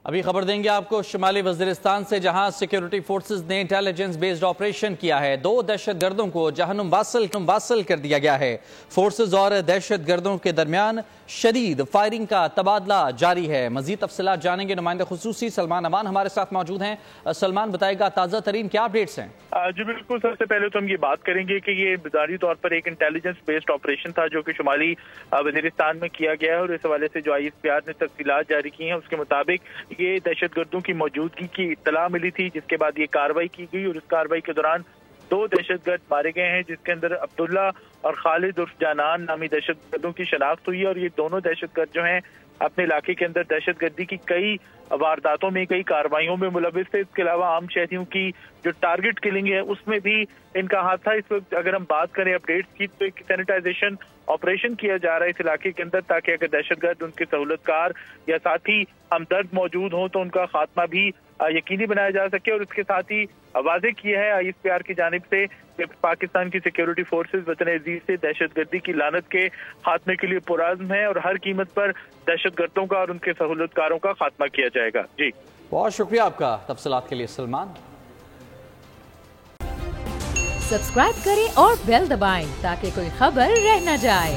ابھی خبر دیں گے آپ کو شمالی وزیرستان سے، جہاں سیکیورٹی فورسز نے انٹیلیجنس بیسڈ آپریشن کیا ہے۔ 2 دہشت گردوں کو جہنم واصل کر دیا گیا ہے۔ فورسز اور دہشت گردوں کے درمیان شدید فائرنگ کا تبادلہ جاری ہے۔ مزید تفصیلات جانیں گے، نمائندہ خصوصی سلمان امان ہمارے ساتھ موجود ہیں۔ سلمان بتائے گا تازہ ترین کیا اپڈیٹس ہیں؟ جی بالکل، سب سے پہلے تو ہم یہ بات کریں گے کہ یہ ظاہری طور پر ایک انٹیلیجنس بیسڈ آپریشن تھا جو کہ شمالی وزیرستان میں کیا گیا ہے، اور اس حوالے سے جو ISPR نے تفصیلات جاری کی ہیں اس کے مطابق یہ دہشت گردوں کی موجودگی کی اطلاع ملی تھی، جس کے بعد یہ کارروائی کی گئی، اور اس کارروائی کے دوران 2 دہشت گرد مارے گئے ہیں، جس کے اندر عبداللہ اور خالد عرف جانان نامی دہشت گردوں کی شناخت ہوئی ہے۔ اور یہ دونوں دہشت گرد جو ہیں اپنے علاقے کے اندر دہشت گردی کی کئی وارداتوں میں، کئی کارروائیوں میں ملوث تھے۔ اس کے علاوہ عام شہریوں کی جو ٹارگٹ کلنگ ہے اس میں بھی ان کا ہاتھ تھا۔ اس وقت اگر ہم بات کریں اپڈیٹس کی تو ایک سینیٹائزیشن آپریشن کیا جا رہا ہے اس علاقے کے اندر، تاکہ اگر دہشت گرد، ان کے سہولت کار یا ساتھی ہمدرد موجود ہوں تو ان کا خاتمہ بھی یقینی بنایا جا سکے۔ اور اس کے ساتھ ہی واضح کیا ہے ISPR کی جانب سے کہ پاکستان کی سیکیورٹی فورسز وطن عزیز سے دہشت گردی کی لعنت کے خاتمے کے لیے پرعزم ہے، اور ہر قیمت پر دہشت گردوں کا اور ان کے سہولت کاروں کا خاتمہ کیا جائے گا۔ جی بہت شکریہ آپ کا تفصیلات کے لیے سلمان۔ سبسکرائب کریں اور بیل دبائیں تاکہ کوئی خبر رہ نہ جائے۔